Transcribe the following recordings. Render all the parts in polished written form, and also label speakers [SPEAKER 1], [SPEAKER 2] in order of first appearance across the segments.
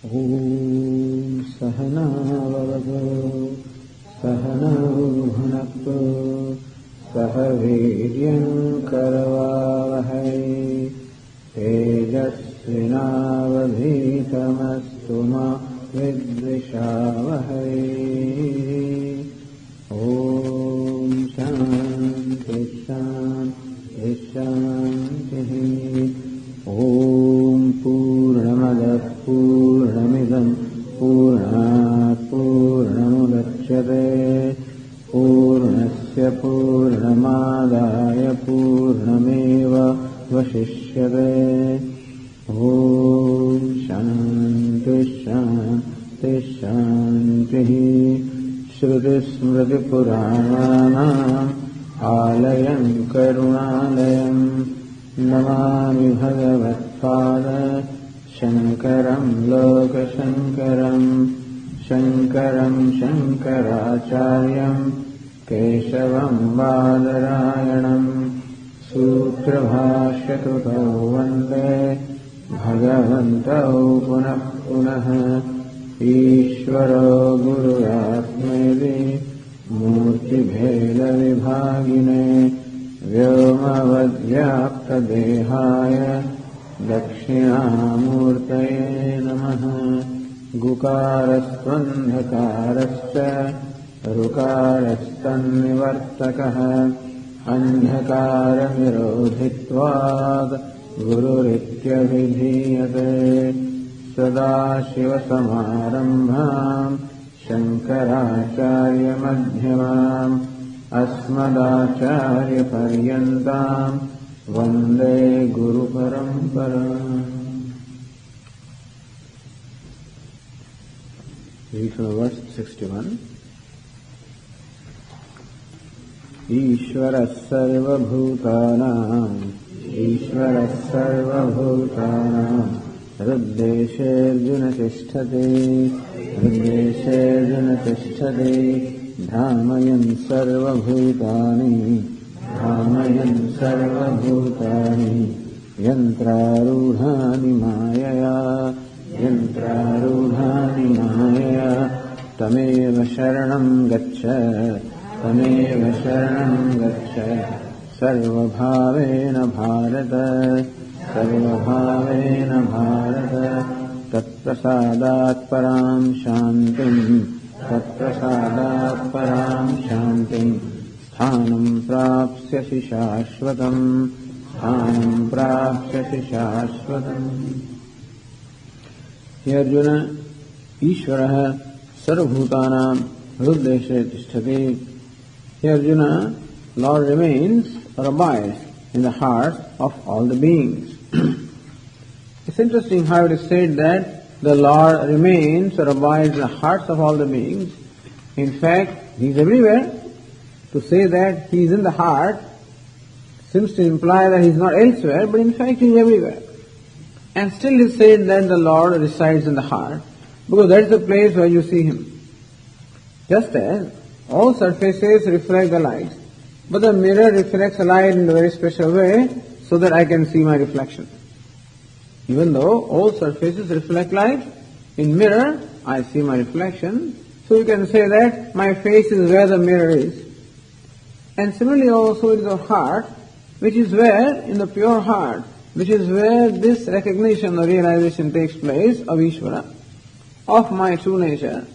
[SPEAKER 1] ॐ सहनाववतु सहनौ भुनक्तु सह वीर्यं करवावहै तेजस्विनावधीतमस्तु मा विद्विषावहै। ॐ शान्ति शान्ति शान्तिः। ॐ पूर्णमदः पूर्णमिदं पूर्णात् पूर्णमुदच्यते पूर्णस्य पूर्णमादाय पूर्णमेवावशिष्यते। ॐ शान्ति शान्ति शान्तिः। श्रुतिस्मृतिपुराणानाम् आलयं करुणालयं नमामि भगवत्पाद शङ्करं लोकशङ्करं शङ्करं शङ्कराचार्यं केशवं बादरायणं सूत्रभाष्यकृतौ वन्दे भगवन्तौ पुनः पुनः। ईश्वरो गुरुरात्मेति मूर्तिभेदविभागिने व्योमवद्व्याप्तदेहाय दक्षिणामूर्तये नमः। गुकारस्त्वन्धकारश्च ऋकारस्तन्निवर्तकः अन्धकारनिरोधित्वात् गुरुरित्यभिधीयते। सदाशिवसमारम्भाम् शङ्कराचार्यमध्यमाम् अस्मदाचार्यपर्यन्ताम् वन्दे गुरुपरम्पराम्। Read from verse 61. ईश्वरः सर्वभूतानां हृद्देशेऽर्जुन तिष्ठति भ्रामयन् सर्वभूतानि यन्त्रारूढानि मायया तमेव शरणं गच्छ सर्वभावेन भारत तत्प्रसादात् परां शान्तिं स्थानं प्राप्स्यसि शाश्वतम्। हे अर्जुन, ईश्वरः सर्वभूतानां हृद्देशे तिष्ठति. He Arjuna, Lord remains or abides in the hearts of all the beings. It's interesting how it is said that the Lord remains or abides in the hearts of all the beings. In fact, He is everywhere. To say that He is in the heart seems to imply that He is not elsewhere, but in fact He is everywhere. And still it is said that the Lord resides in the heart, because that is the place where you see Him. Just as all surfaces reflect the light, but the mirror reflects the light in a very special way so that I can see my reflection. Even though all surfaces reflect light, in mirror I see my reflection, so you can say that my face is where the mirror is. And similarly also it is our heart, which is where, in the pure heart, which is where this recognition or realization takes place of Ishvara, of my true nature.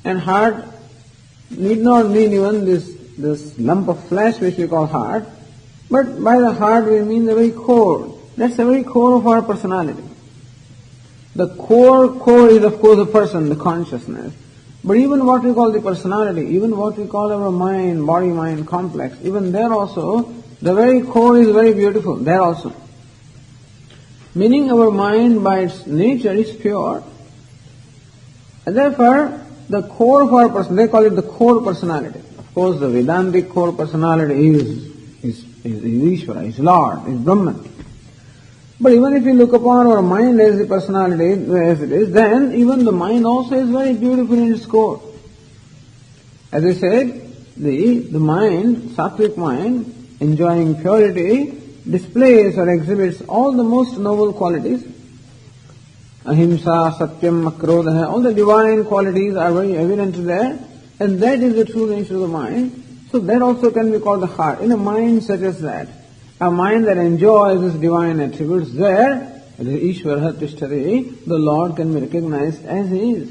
[SPEAKER 1] And heart need not mean even this lump of flesh which we call heart, but by the heart we mean the very core. That's the very core of our personality. The core is of course the person, the consciousness. But even what we call the personality, even what we call our mind, body-mind complex, even there also, the very core is very beautiful, there also. Meaning our mind by its nature is pure. And therefore, the core of our person, they call it the core personality. Of course, the Vedantic core personality is Ishvara, is Lord, is Brahman. But even if you look upon our mind as the personality, as it is, then even the mind also is very beautiful in its core. As I said, the mind, sattvic mind, enjoying purity, displays or exhibits all the most noble qualities. ahimsa, satyam, akrodha, all the divine qualities are very evident there, and that is the true nature of the mind. So that also can be called the heart. In a mind such as that, a mind that enjoys these divine attributes, there, Ishvara Tishtari, the Lord can be recognized as He is.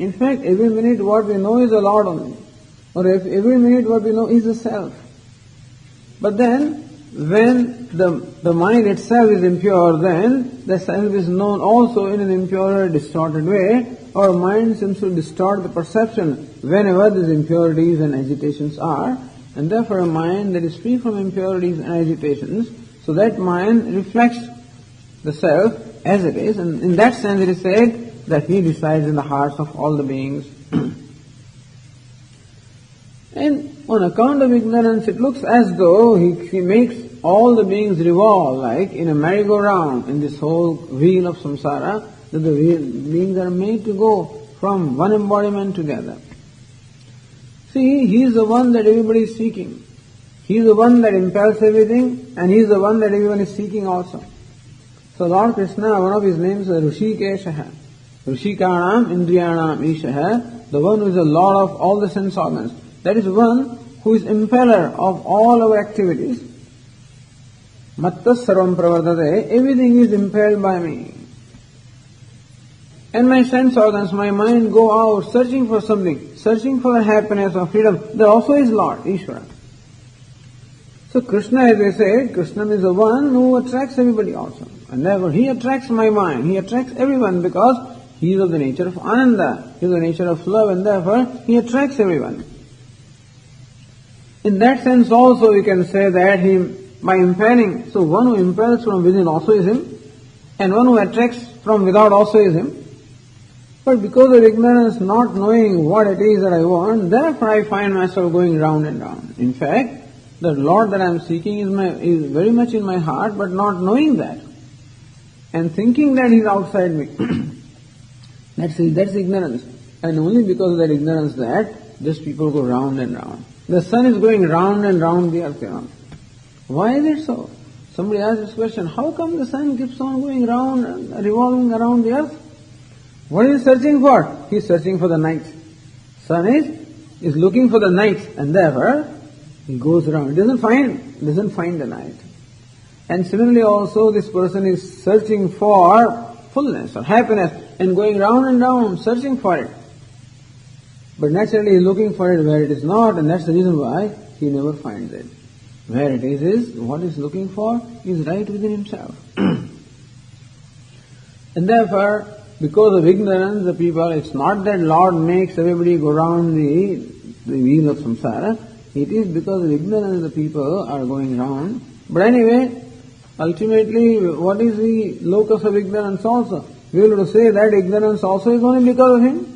[SPEAKER 1] In fact, every minute what we know is the Lord only. Or if every minute what we know is the Self. But then, when the mind itself is impure, then the Self is known also in an impure, distorted way. Our mind seems to distort the perception whenever these impurities and agitations are. And therefore a mind that is free from impurities and agitations, so that mind reflects the Self as it is. And in that sense it is said that He resides in the hearts of all the beings. And on account of ignorance, it looks as though he makes all the beings revolve like in a merry-go-round in this whole wheel of samsara, that the beings are made to go from one embodiment to the other. See, He is the one that everybody is seeking. He is the one that impels everything, and He is the one that everyone is seeking also. So Lord Krishna, one of His names is Rishikeshaha. Rishikanam Indriyanam Ishaha, the one who is the Lord of all the sense organs. That is one who is impeller of all our activities. Mattas sarvam pravardate, everything is impelled by me. And my sense organs, my mind go out searching for something, searching for happiness or freedom. That also is Lord, Ishvara. So Krishna, as they say, Krishna is the one who attracts everybody also. And therefore He attracts my mind, He attracts everyone because He is of the nature of Ananda, He is of the nature of love, and therefore He attracts everyone. In that sense also we can say that He, by impelling, so one who impels from within also is Him, and one who attracts from without also is Him. But because of ignorance, not knowing what it is that I want, therefore I find myself going round and round. In fact, the Lord that I am seeking is very much in my heart, but not knowing that, and thinking that He is outside me. That's ignorance. And only because of that ignorance that these people go round and round. The sun is going round and round the earth. Why is it so? Somebody asked this question, how come the sun keeps on going round, revolving around the earth? What is he searching for? He is searching for the night. Sun is looking for the night, and therefore he goes around. He doesn't find the night. And similarly also this person is searching for fullness or happiness and going round and round searching for it. But naturally he is looking for it where it is not, and that's the reason why he never finds it. Where it is what he is looking for is right within himself. And therefore, because of ignorance, the people, it's not that Lord makes everybody go round the wheel of samsara. It is because of ignorance the people are going round. But anyway, ultimately, what is the locus of ignorance also? We will say that ignorance also is only because of him.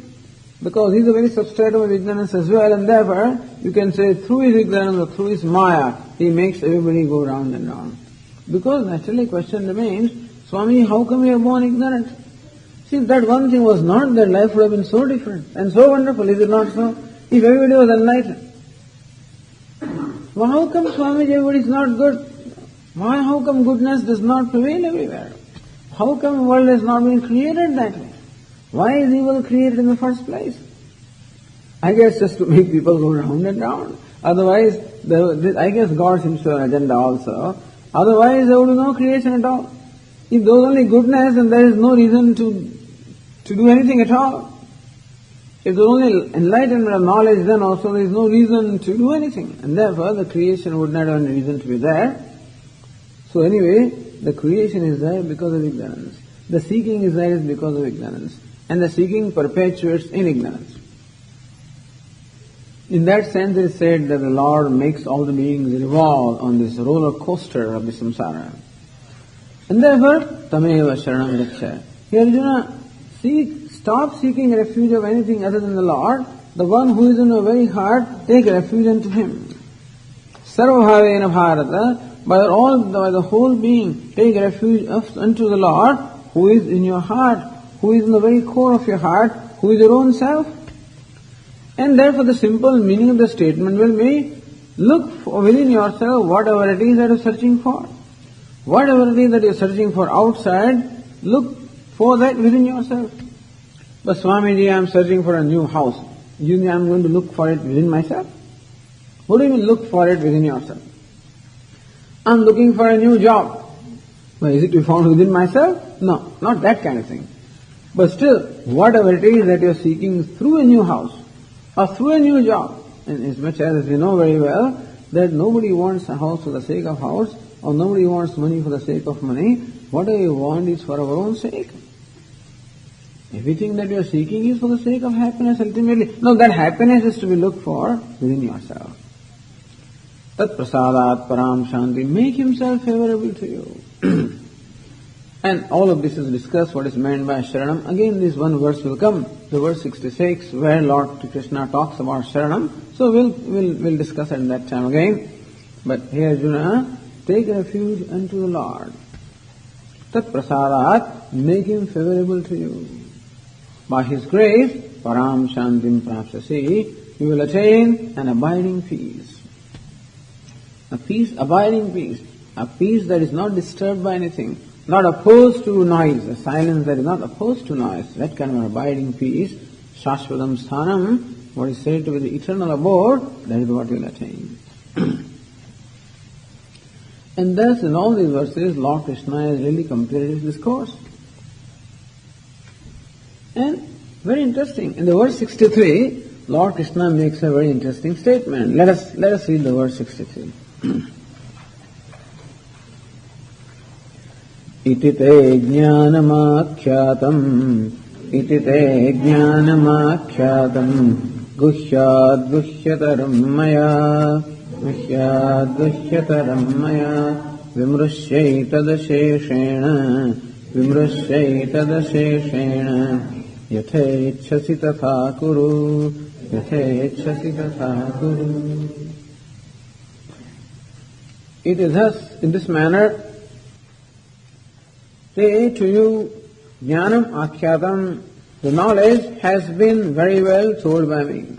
[SPEAKER 1] Because he is a very substratum of ignorance as well, and therefore you can say through his ignorance or through his maya, he makes everybody go round and round. Because naturally question remains, Swami, how come you are born ignorant? See, if that one thing was not, that life would have been so different and so wonderful, is it not so? If everybody was enlightened. Well, how come, Swami, everybody is not good? Why, how come goodness does not prevail everywhere? How come the world has not been created that way? Why is evil created in the first place? I guess just to make people go round and round. Otherwise, I guess God seems to have an agenda also. Otherwise, there would be no creation at all. If there was only goodness, then there is no reason to do anything at all. If there was only enlightenment of knowledge, then also there is no reason to do anything. And therefore, the creation would not have any reason to be there. So anyway, the creation is there because of ignorance. The seeking is there because of ignorance. And the seeking perpetuates in ignorance. In that sense it is said that the Lord makes all the beings revolve on this roller coaster of the samsara. And therefore, tameva sharanam gacha. Here Arjuna, stop seeking refuge of anything other than the Lord. The one who is in your very heart, take refuge unto Him. Sarvabhavena bharata, by the whole being, take refuge unto the Lord who is in your heart, who is in the very core of your heart, who is your own self. And therefore the simple meaning of the statement will be, look within yourself whatever it is that you are searching for. Whatever it is that you are searching for outside, look for that within yourself. But Swamiji, I am searching for a new house. You think I am going to look for it within myself? What do you mean look for it within yourself? I am looking for a new job. Well, is it to be found within myself? No, not that kind of thing. But still, whatever it is that you are seeking through a new house or through a new job, and as much as we know very well that nobody wants a house for the sake of house or nobody wants money for the sake of money, whatever you want is for our own sake. Everything that you are seeking is for the sake of happiness ultimately. No, that happiness is to be looked for within yourself. Tat prasadat param shanti, make himself favorable to you. And all of this is discussed, what is meant by Sharanam. Again, this one verse will come, the verse 66, where Lord Krishna talks about Sharanam. So we'll discuss it at that time again. But here Arjuna, take refuge unto the Lord. Tat prasadat, make him favorable to you. By his grace, param shantim prapsasi, you will attain an abiding peace. A peace, abiding peace. A peace that is not disturbed by anything, not opposed to noise, a silence that is not opposed to noise. That kind of an abiding peace, shashvatam sthanam, what is said to be the eternal abode, that is what you will attain. And thus, in all these verses, Lord Krishna has really completed his discourse. And very interesting, in the verse 63, Lord Krishna makes a very interesting statement. Let us read the verse 63. Iti te jnanamakyatam guhyad guhyataram maya vimrushyetadasheshena yathechasi tatha kuru. It is thus, in this manner, say to you, jnanam akyatam, the knowledge has been very well told by me.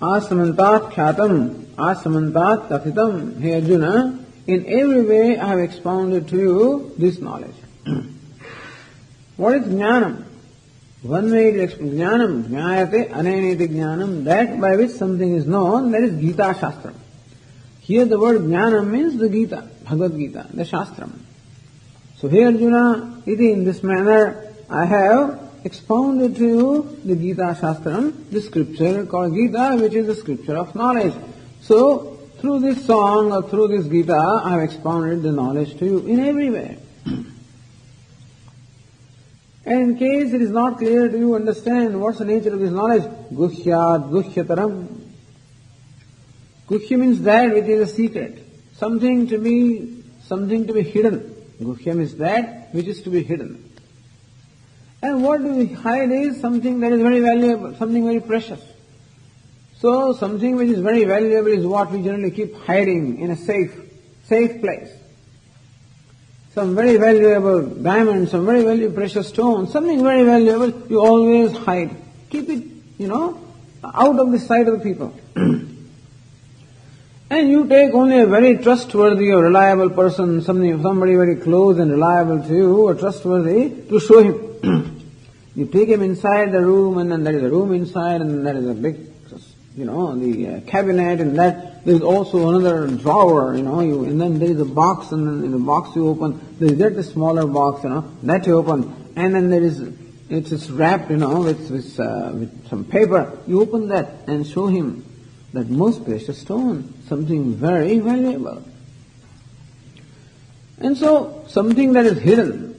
[SPEAKER 1] Asamantat kyatam, asamantat tathitam. Hey Arjuna, in every way I have expounded to you this knowledge. What is jnanam? One way to explain jnanam, jnayate aneneti jnanam, that by which something is known, that is Gītā Shastram. Here the word jnanam means the Gītā, Bhagavad Gītā, the Shastram. So here Arjuna, in this manner, I have expounded to you the Gītā Shastram, the scripture called Gītā, which is the scripture of knowledge. So, through this song or through this Gītā, I have expounded the knowledge to you in every way. And in case it is not clear to you understand what's the nature of this knowledge, guhyat guhyataram. Guhya means that which is a secret, something to be hidden. Guhyam is that which is to be hidden. And what we hide is something that is very valuable, something very precious. So something which is very valuable is what we generally keep hiding in a safe place. Some very valuable diamond, some very valuable precious stone, something very valuable, you always hide. Keep it, out of the sight of the people. And you take only a very trustworthy or reliable person, somebody very close and reliable to you or trustworthy, to show him. You take him inside the room, and then there is a room inside, and then there is a big, the cabinet, and that there is also another drawer, and then there is a box, and then in the box you open, there is just a smaller box, that you open, and then it is wrapped, with some paper. You open that and show him that most precious stone, something very valuable. And so, something that is hidden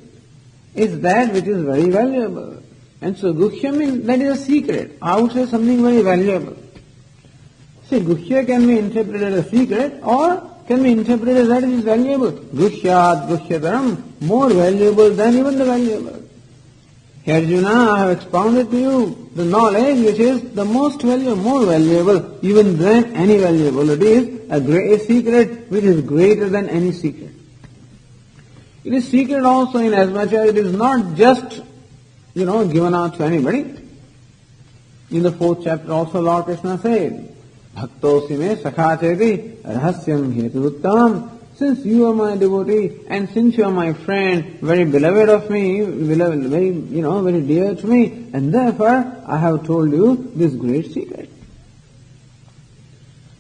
[SPEAKER 1] is that which is very valuable. And so, guhya means that is a secret. Outside something very valuable. See, guhya can be interpreted as a secret or can be interpreted as that which is valuable. Guhyat guhyataram, more valuable than even the valuable. Here, Arjuna, I have expounded to you the knowledge which is the most valuable, more valuable even than any valuable. It is a secret which is greater than any secret. It is secret also in as much as it is not just, given out to anybody. In the 4th chapter also Lord Krishna said, Bhaktosi me sakha cheti rahasyam hetu uttamam since you are my devotee and since you are my friend, very beloved of me, beloved, very dear to me, and therefore I have told you this great secret.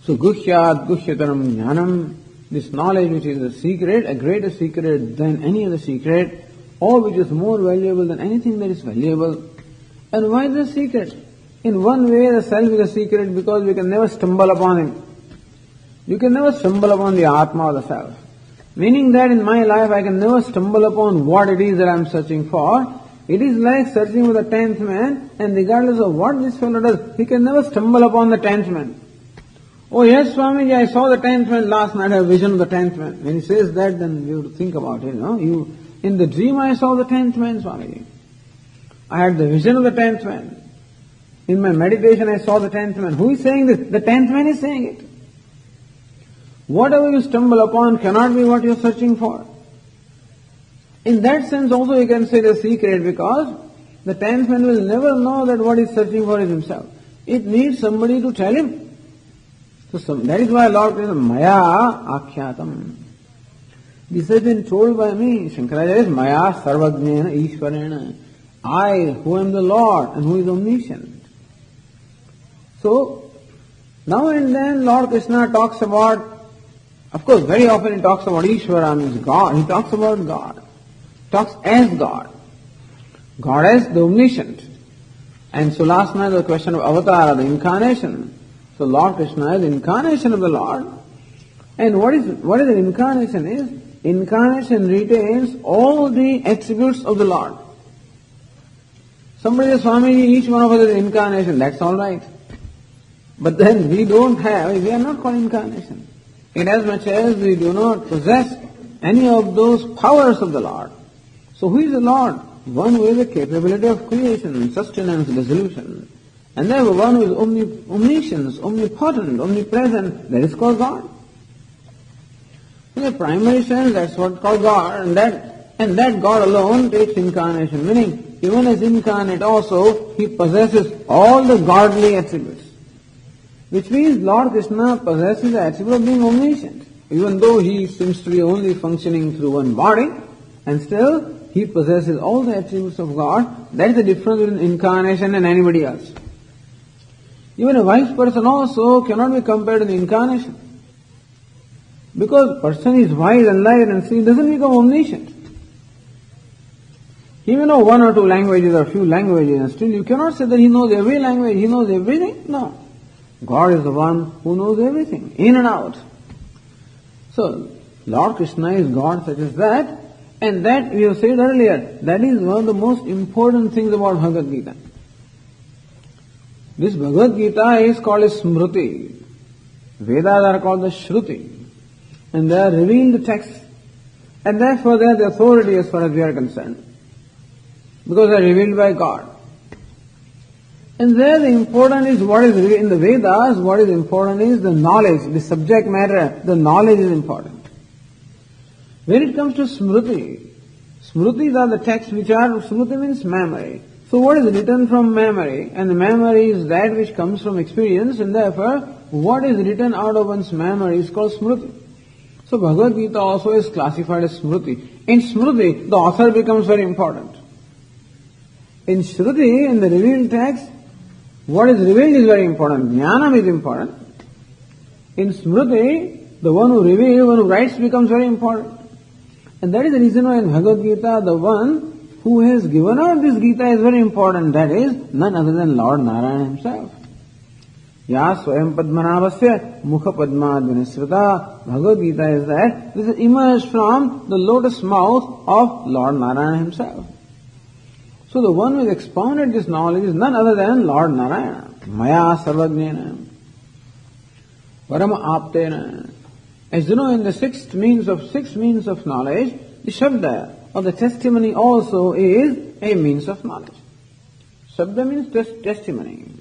[SPEAKER 1] So guhyat guhyataram jnanam, this knowledge which is a secret, a greater secret than any other secret, or which is more valuable than anything that is valuable. And why the secret? In one way the self is a secret because we can never stumble upon him. You can never stumble upon the Atma or the self. Meaning that in my life I can never stumble upon what it is that I am searching for. It is like searching for the 10th man, and regardless of what this fellow does, he can never stumble upon the 10th man. Oh yes, Swamiji, I saw the 10th man last night, I have a vision of the 10th man. When he says that, then you have to think about it, in the dream I saw the 10th man, Swamiji. I had the vision of the 10th man. In my meditation I saw the 10th man. Who is saying this? The 10th man is saying it. Whatever you stumble upon cannot be what you are searching for. In that sense also you can say the secret, because the 10th man will never know that what he is searching for is himself. It needs somebody to tell him. So that is why Lord says, Maya Akyatam. This has been told by me. Shankaracharya says, Maya Sarvajnena Ishvarena. I, who am the Lord and who is omniscient. So, now and then Lord Krishna talks about, of course very often he talks about Ishvara, means God. He talks about God. Talks as God. God as the omniscient. And so last night the question of Avatara, the incarnation. So Lord Krishna is the incarnation of the Lord. And what is an incarnation is? Incarnation retains all the attributes of the Lord. Somebody says, Swamiji, each one of us is an incarnation. That's all right. But then we are not called incarnation. Inasmuch as we do not possess any of those powers of the Lord. So who is the Lord? One who has the capability of creation, sustenance, dissolution. And therefore one who is omniscience, omnipotent, omnipresent, that is called God. In the primary sense, that's what is called God, and that God alone takes incarnation, meaning even as incarnate also, he possesses all the godly attributes. Which means Lord Krishna possesses the attribute of being omniscient. Even though he seems to be only functioning through one body, and still he possesses all the attributes of God. That is the difference between incarnation and anybody else. Even a wise person also cannot be compared to the incarnation. Because person is wise, enlightened, and see, doesn't become omniscient. He may know one or two languages or few languages, and still you cannot say that he knows every language, he knows everything. No. God is the one who knows everything, in and out. So, Lord Krishna is God such as that, and that we have said earlier, that is one of the most important things about Bhagavad Gītā. This Bhagavad Gītā is called a Smriti. Vedas are called the Shruti. And they are revealed texts. And therefore they are the authority as far as we are concerned. Because they are revealed by God. And there the important is what is in the Vedas, what is important is the knowledge, the subject matter, the knowledge is important. When it comes to Smriti, Smritis are the texts which are, Smriti means memory. So what is written from memory? And the memory is that which comes from experience, and therefore what is written out of one's memory is called Smriti. So Bhagavad Gītā also is classified as Smriti. In Smriti, the author becomes very important. In Shruti, in the revealed text, what is revealed is very important. Jnanam is important. In Smriti, the one who reveals, one who writes becomes very important. And that is the reason why in Bhagavad Gītā, the one who has given out this Gītā is very important. That is none other than Lord Narayana himself. Ya Swayam Padmanabhasya Mukha Padmad Vinasrita. Bhagavad Gītā is that this is emerged from the lotus mouth of Lord Narayana himself. So the one who has expounded this knowledge is none other than Lord Narayana. Maya Sarvajnena. Parama Aptena. As you know, in the six means of knowledge, the Shabda or the testimony also is a means of knowledge. Shabda means testimony.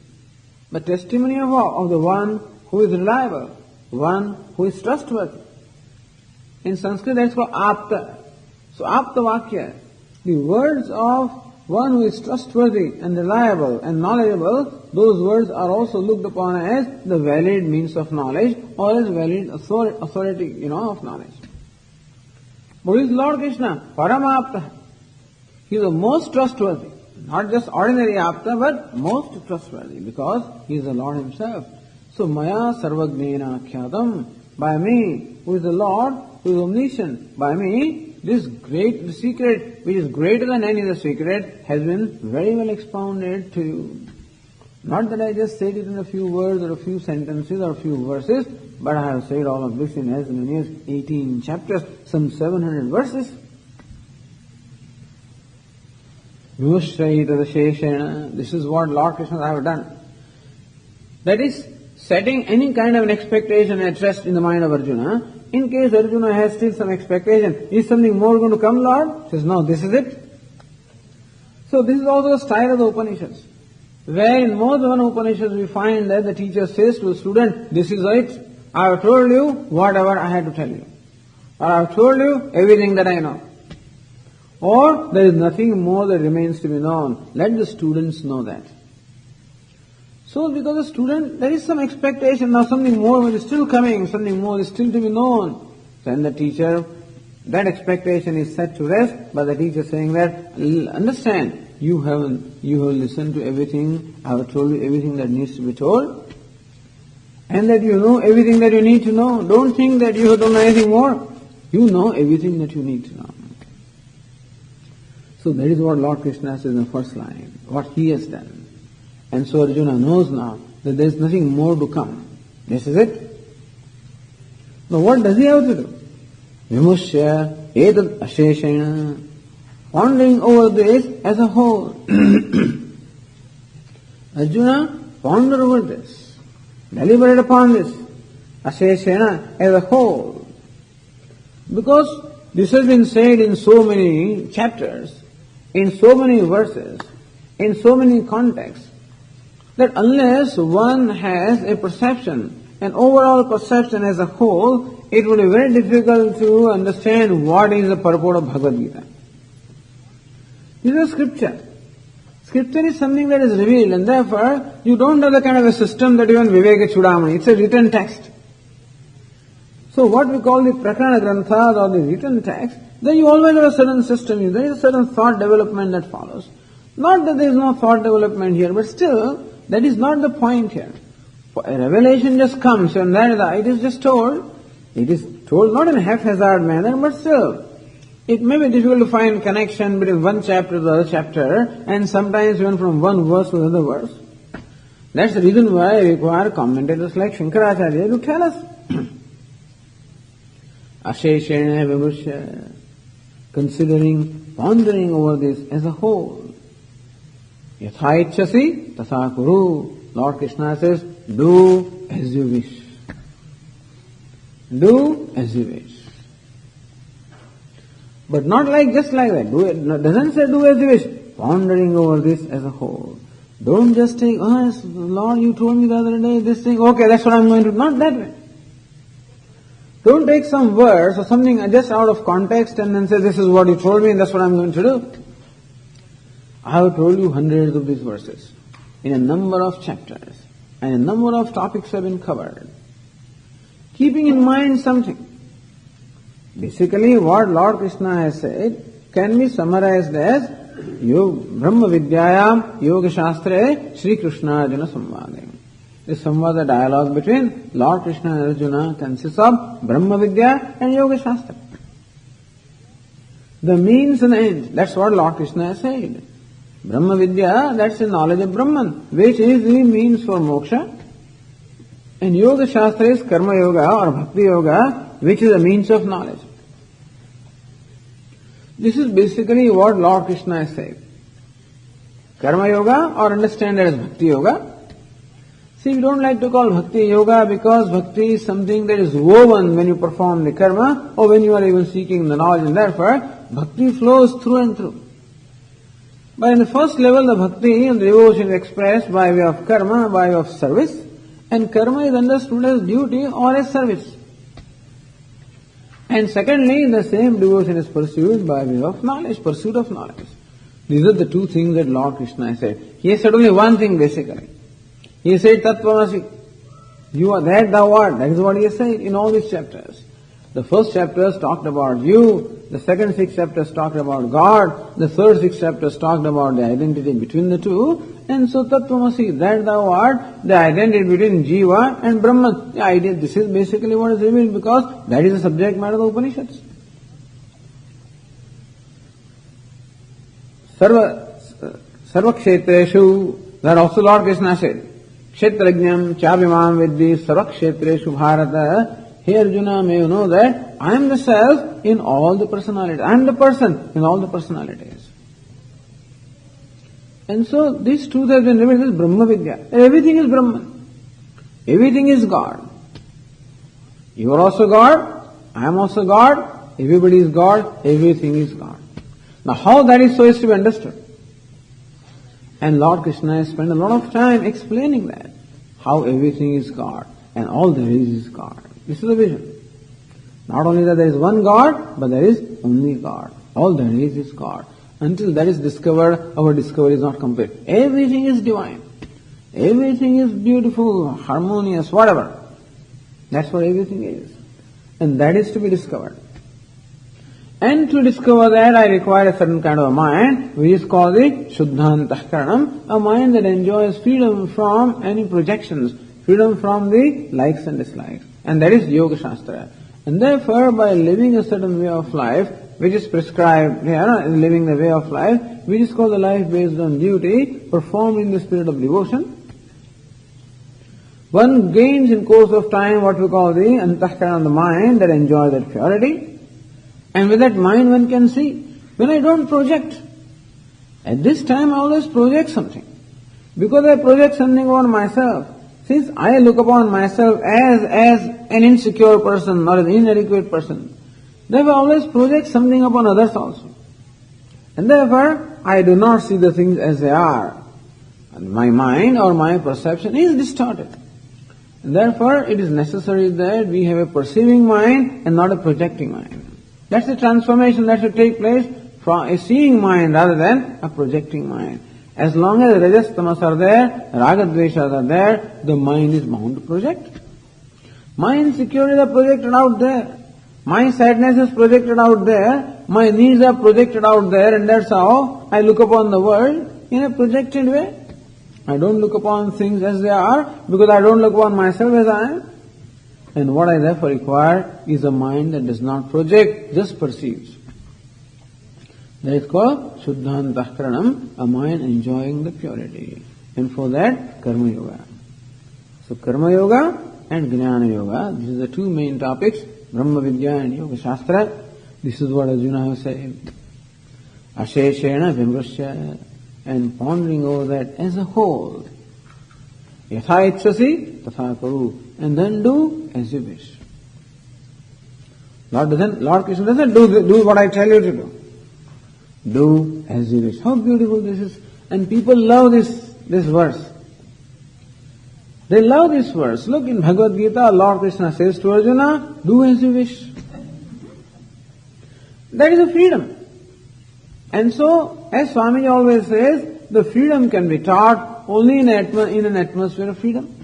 [SPEAKER 1] The testimony of the one who is reliable, one who is trustworthy. In Sanskrit that's called Apta. So Apta Vakya, the words of one who is trustworthy and reliable and knowledgeable, those words are also looked upon as the valid means of knowledge or as valid authority, of knowledge. Who is Lord Krishna? Paramapta. He is the most trustworthy. Not just ordinary apta, but most trustworthy, because he is the Lord himself. So, Maya Sarvagnena Khyadam, by me, who is the Lord, who is omniscient, by me, this great secret, which is greater than any other secret, has been very well expounded to you. Not that I just said it in a few words or a few sentences or a few verses, but I have said all of this in as many as 18 chapters, some 700 verses. This is what Lord Krishna have done. That is, setting any kind of an expectation at rest in the mind of Arjuna. In case Arjuna has still some expectation, is something more going to come, Lord? He says, no, this is it. So this is also the style of the Upanishads. Where in more than one Upanishads we find that the teacher says to the student, this is it. I have told you whatever I had to tell you. Or I have told you everything that I know. Or there is nothing more that remains to be known. Let the students know that. So because the student, there is some expectation, now something more is still coming, something more is still to be known. Then the teacher, that expectation is set to rest by the teacher saying that, understand, you have listened to everything, I have told you everything that needs to be told, and that you know everything that you need to know. Don't think that you don't know anything more. You know everything that you need to know. So that is what Lord Krishna says in the first line, what he has done. And so Arjuna knows now that there is nothing more to come. This is it. Now what does he have to do? Vimushya etad asheshena, pondering over this as a whole. Arjuna, ponder over this, deliberate upon this, asheshena as a whole. Because this has been said in so many chapters, in so many verses, in so many contexts, that unless one has a perception, an overall perception as a whole, it would be very difficult to understand what is the purport of Bhagavad Gītā. This is a scripture. Scripture is something that is revealed, and therefore you don't have the kind of a system that even Viveka Chudamani. It's a written text. So what we call the Prakarana Granthas or the written text, then you always have a certain system, there is a certain thought development that follows. Not that there is no thought development here, but still, that is not the point here. A revelation just comes and that it is just told. It is told not in a haphazard manner, but still, it may be difficult to find connection between one chapter to the other chapter, and sometimes even from one verse to another verse. That's the reason why we require commentators like Shankaracharya to tell us. Asheshena Vimushya, considering, pondering over this as a whole. Yatha ichchasi tatha kuru. Lord Krishna says, do as you wish. Do as you wish. But not like just like that. Doesn't say do as you wish. Pondering over this as a whole. Don't just take, Lord, you told me the other day this thing, okay, that's what I'm going to do. Not that way. Don't take some verse or something just out of context and then say, this is what you told me and that's what I'm going to do. I have told you hundreds of these verses in a number of chapters, and a number of topics have been covered. Keeping in mind something. Basically, what Lord Krishna has said can be summarized as Brahma Vidyayam Yoga Shastre Shri Krishna Arjuna Samvade. This samvada dialogue between Lord Krishna and Arjuna consists of Brahma Vidya and Yoga Shastra. The means and the end, that's what Lord Krishna has said. Brahma Vidya, that's the knowledge of Brahman, which is the means for moksha. And Yoga Shastra is Karma Yoga or Bhakti Yoga, which is a means of knowledge. This is basically what Lord Krishna has said. Karma Yoga, or understand it as Bhakti Yoga. See, we don't like to call Bhakti Yoga because Bhakti is something that is woven when you perform the karma or when you are even seeking the knowledge, and therefore Bhakti flows through and through. But in the first level, the Bhakti and the devotion is expressed by way of karma, by way of service, and karma is understood as duty or as service. And secondly, the same devotion is pursued by way of knowledge, pursuit of knowledge. These are the two things that Lord Krishna said. He has said only one thing basically. He said, Tattvamasi. You are that thou art. That is what he has said in all these chapters. The first chapters talked about you. the second 6 chapters talked about God, the third 6 chapters talked about the identity between the two, and so Tattvamasi, that thou art, the identity between Jiva and Brahman. The idea, this is basically what is revealed because that is the subject matter of the Upanishads. Sarva kshetreshu, that also Lord Krishna said, Kshetrajnam chabhimam vidhi sarva kshetreshu bharata. Here Arjuna, may you know that I am the self in all the personalities. I am the person in all the personalities. And so this truth has been revealed as Brahma Vidya. Everything is Brahman. Everything is God. You are also God. I am also God. Everybody is God. Everything is God. Now how that is so is to be understood. And Lord Krishna has spent a lot of time explaining that. How everything is God and all there is God. This is the vision. Not only that there is one God, but there is only God. All there is God. Until that is discovered, our discovery is not complete. Everything is divine. Everything is beautiful, harmonious, whatever. That's what everything is. And that is to be discovered. And to discover that, I require a certain kind of a mind, which is called the Shuddhantahkaranam, a mind that enjoys freedom from any projections, freedom from the likes and dislikes. And that is Yoga Shastra. And therefore, by living a certain way of life, which is prescribed here, living the way of life, which is called the life based on duty, performed in the spirit of devotion, one gains in course of time what we call the Antahkarana, the mind that enjoys that purity. And with that mind one can see, when I don't project, at this time I always project something. Because I project something on myself. Since I look upon myself as an insecure person or an inadequate person, therefore I always project something upon others also. And therefore I do not see the things as they are. And my mind or my perception is distorted. And therefore it is necessary that we have a perceiving mind and not a projecting mind. That's the transformation that should take place from a seeing mind rather than a projecting mind. As long as rajas, tamas are there, raga, dveshas are there, the mind is bound to project. My insecurities are projected out there. My sadness is projected out there. My needs are projected out there, and that's how I look upon the world in a projected way. I don't look upon things as they are because I don't look upon myself as I am. And what I therefore require is a mind that does not project, just perceives. That is called Shuddhantahkaranam, a mind enjoying the purity. And for that, Karma Yoga. So Karma Yoga and Jnana Yoga, these are the two main topics, Brahma Vidya and Yoga Shastra. This is what Arjuna has said. Asheshena Vimrashya, and pondering over that as a whole. Yatha ichchasi, tatha karu. And then do as you wish. Lord Krishna doesn't do what I tell you to do. Do as you wish. How beautiful this is. And people love this verse. They love this verse. Look, in Bhagavad Gītā, Lord Krishna says to Arjuna, do as you wish. That is a freedom. And so, as Swamiji always says, the freedom can be taught only in an atmosphere of freedom.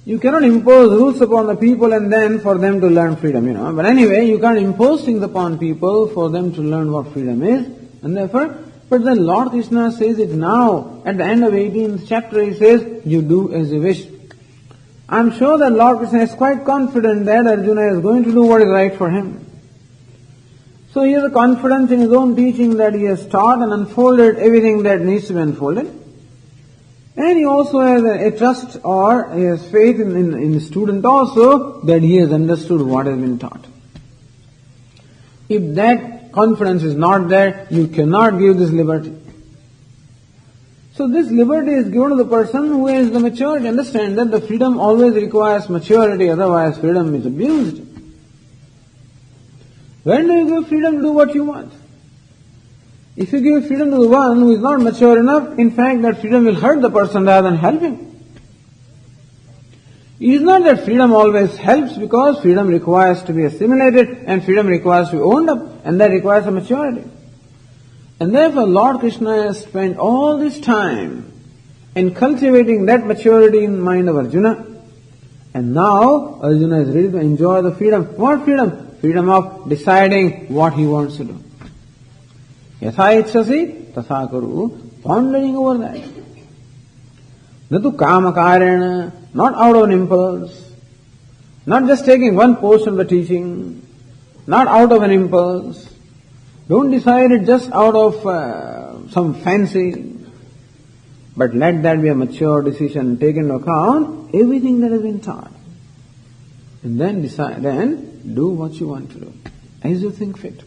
[SPEAKER 1] You cannot impose rules upon the people and then for them to learn freedom, But anyway, you can't impose things upon people for them to learn what freedom is. And therefore, but then Lord Krishna says it now. At the end of 18th chapter, he says, you do as you wish. I'm sure that Lord Krishna is quite confident that Arjuna is going to do what is right for him. So he has a confidence in his own teaching that he has taught and unfolded everything that needs to be unfolded. And he also has a trust or he has faith in the student also that he has understood what has been taught. If that confidence is not there, you cannot give this liberty. So this liberty is given to the person who has the maturity. Understand that the freedom always requires maturity, otherwise freedom is abused. When do you give freedom to do what you want? If you give freedom to the one who is not mature enough, in fact that freedom will hurt the person rather than help him. It is not that freedom always helps, because freedom requires to be assimilated and freedom requires to be owned up, and that requires a maturity. And therefore Lord Krishna has spent all this time in cultivating that maturity in the mind of Arjuna. And now Arjuna is ready to enjoy the freedom. What freedom? freedom of deciding what he wants to do. Yatha ichchasi tatha kuru, pondering over that. Natu kamakarena, not out of an impulse, not just taking one portion of the teaching, not out of an impulse. Don't decide it just out of some fancy, but let that be a mature decision, take into account everything that has been taught. And then decide, then do what you want to do, as you think fit.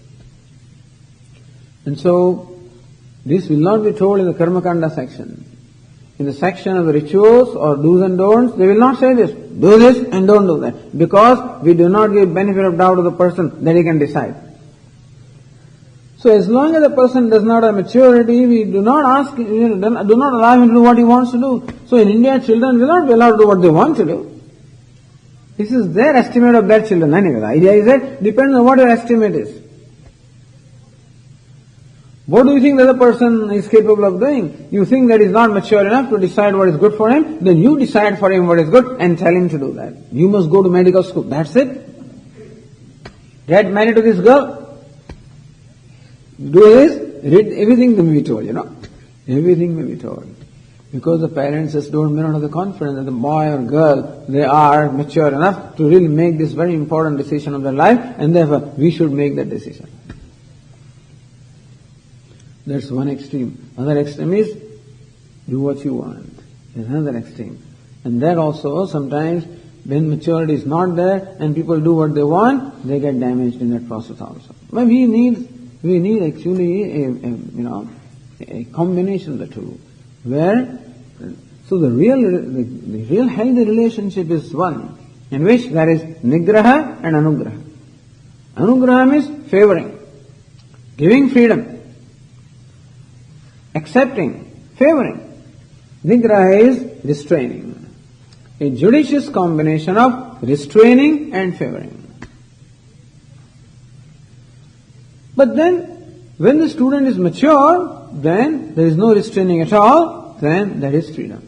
[SPEAKER 1] And so, this will not be told in the Karmakanda section. In the section of the rituals or do's and don'ts, they will not say this, do this and don't do that. Because we do not give benefit of doubt to the person that he can decide. So as long as the person does not have maturity, we do not ask, do not allow him to do what he wants to do. So in India, children will not be allowed to do what they want to do. This is their estimate of their children. Anyway, the idea is that depends on what your estimate is. What do you think the other person is capable of doing? You think that he is not mature enough to decide what is good for him, then you decide for him what is good and tell him to do that. You must go to medical school. That's it. Get married to this girl. Do this, read everything may be told, Everything may be told. Because the parents just may not have the confidence that the boy or girl, they are mature enough to really make this very important decision of their life, and therefore we should make that decision. That's one extreme. Another extreme is do what you want. There's another extreme. And that also sometimes when maturity is not there and people do what they want, they get damaged in that process also. But we need actually a combination of the two. So the real healthy relationship is one in which there is nigraha and anugraha. Anugraha means favoring, giving freedom, accepting, favoring. Nigraha is restraining. A judicious combination of restraining and favoring. But then, when the student is mature, then there is no restraining at all, then there is freedom.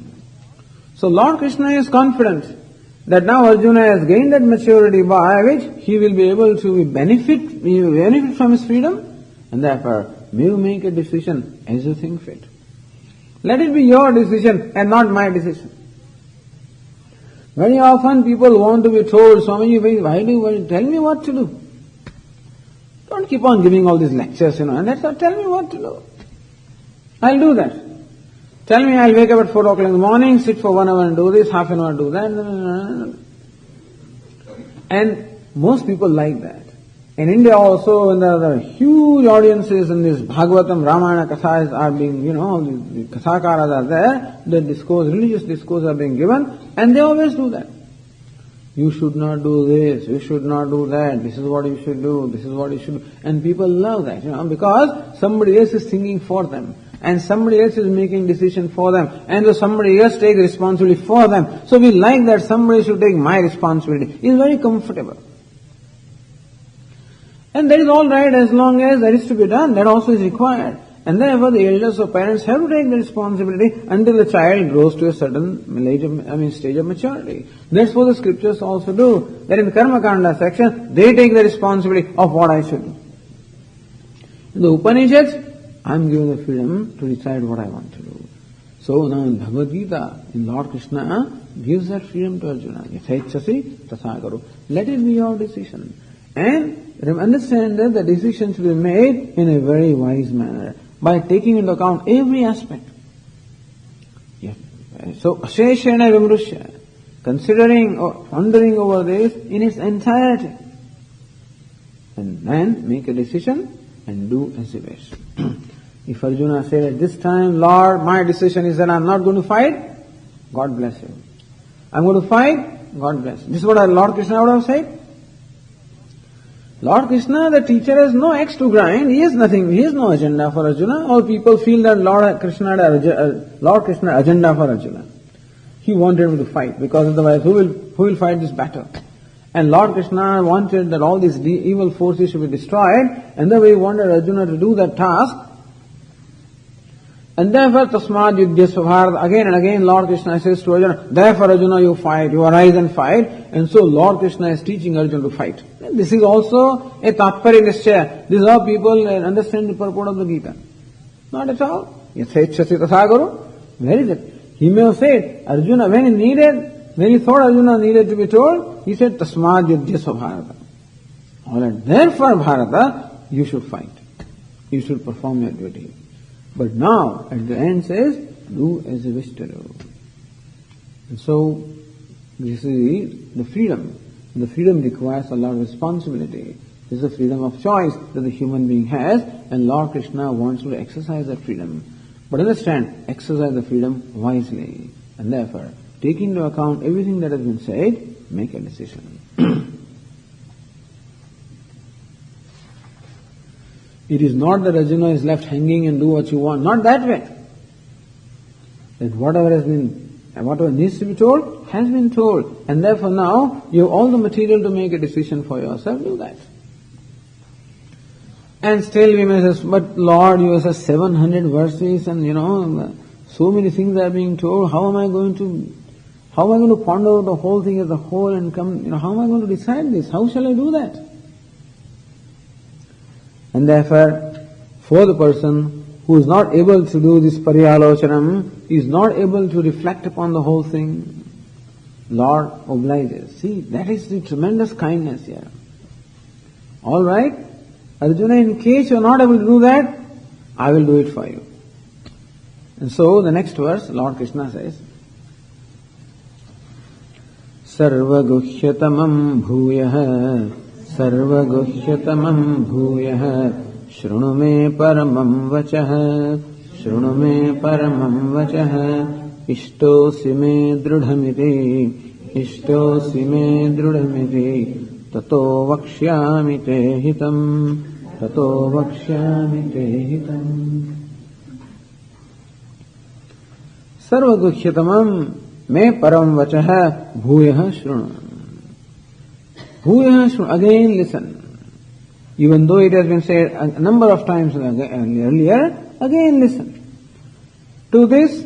[SPEAKER 1] So Lord Krishna is confident that now Arjuna has gained that maturity by which he will be able to benefit from his freedom, and therefore may you make a decision as you think fit. Let it be your decision and not my decision. Very often people want to be told, Swamiji, why do you tell me what to do? Don't keep on giving all these lectures, and that's not, tell me what to do. I'll do that. Tell me I'll wake up at 4 o'clock in the morning, sit for 1 hour and do this, half an hour do that. And most people like that. In India also, when there are huge audiences and these Bhagavatam, Ramayana Kathas are being, the Kathakaras are there, the religious discourse are being given, and they always do that. You should not do this, you should not do that, this is what you should do, this is what you should do. And people love that, because somebody else is thinking for them. And somebody else is making decision for them. And so somebody else takes responsibility for them. So we like that somebody should take my responsibility. It's very comfortable. And that is all right as long as that is to be done. That also is required. And therefore the elders or parents have to take the responsibility until the child grows to a certain stage of maturity. That's what the scriptures also do. That in the Karmakanda section, they take the responsibility of what I should do. In the Upanishads, I am given the freedom to decide what I want to do. So now in Bhagavad Gītā, Lord Krishna gives that freedom to Arjuna. Yathaichasi tathagaru. Let it be your decision. And understand that the decision should be made in a very wise manner, by taking into account every aspect. Yeah. So, asheshena vimrushya, considering or pondering over this in its entirety. And then make a decision and do as you wish. If Arjuna said at this time, Lord, my decision is that I am not going to fight, God bless you. I am going to fight, God bless. This is what Lord Krishna would have said. Lord Krishna, the teacher, has no axe to grind. He has nothing. He has no agenda for Arjuna. All people feel that Lord Krishna had agenda for Arjuna. He wanted him to fight, because otherwise who will fight this battle? And Lord Krishna wanted that all these evil forces should be destroyed, and the way he wanted Arjuna to do that task. And therefore, tasmad yudhyasva bharata, again and again Lord Krishna says to Arjuna, therefore Arjuna you fight, you arise and fight. And so Lord Krishna is teaching Arjuna to fight. This is also a tatparya nishchaya. This is how people understand the purport of the Gita. Not at all. Yathechasi tathaguru. Where is it? He may have said, Arjuna, when he thought Arjuna needed to be told, he said, tasmad yudhyasva bharata. Alright, therefore Bharata, you should fight. You should perform your duty. But now, at the end says, do as you wish to do. And so, this is the freedom. The freedom requires a lot of responsibility. This is the freedom of choice that the human being has, and Lord Krishna wants you to exercise that freedom. But understand, exercise the freedom wisely. And therefore, taking into account everything that has been said, make a decision. It is not that Arjuna is left hanging and do what you want. Not that way. That whatever needs to be told, has been told. And therefore now, you have all the material to make a decision for yourself, do that. And still we may say, but Lord, you have 700 verses and so many things are being told. How am I going to ponder the whole thing as a whole and come, how am I going to decide this? How shall I do that? And therefore, for the person who is not able to do this paryalochanam, is not able to reflect upon the whole thing, Lord obliges. See, that is the tremendous kindness here. Alright, Arjuna, in case you are not able to do that, I will do it for you. And so, the next verse, Lord Krishna says, Sarvaguhyatamam bhuyah सर्वगुह्यतमं भूयः शृणु मे परमं वचः शृणु मे परमं वचः इष्टोऽसि मे दृढमिति ततो वक्ष्यामि ते हितम् सर्वगुह्यतमं मे परमं वचः भूयः शृणु. Again listen. Even though it has been said a number of times earlier, again listen. To this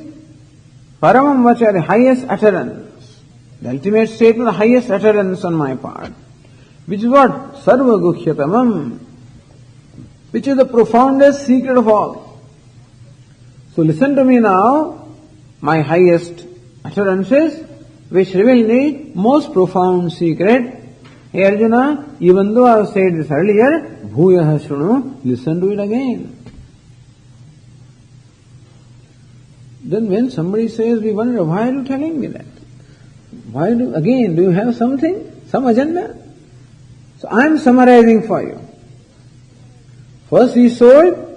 [SPEAKER 1] Paramam Vacha, the highest utterance, the ultimate statement, the highest utterance on my part, which is what? Sarva Guhyatamam, which is the profoundest secret of all. So listen to me now, my highest utterances, which reveal the most profound secret. Hey Arjuna, even though I have said this earlier, bhuyah shrunu, listen to it again. Then when somebody says, we wonder, why are you telling me that? Do you have something? Some agenda? So I am summarizing for you. First he showed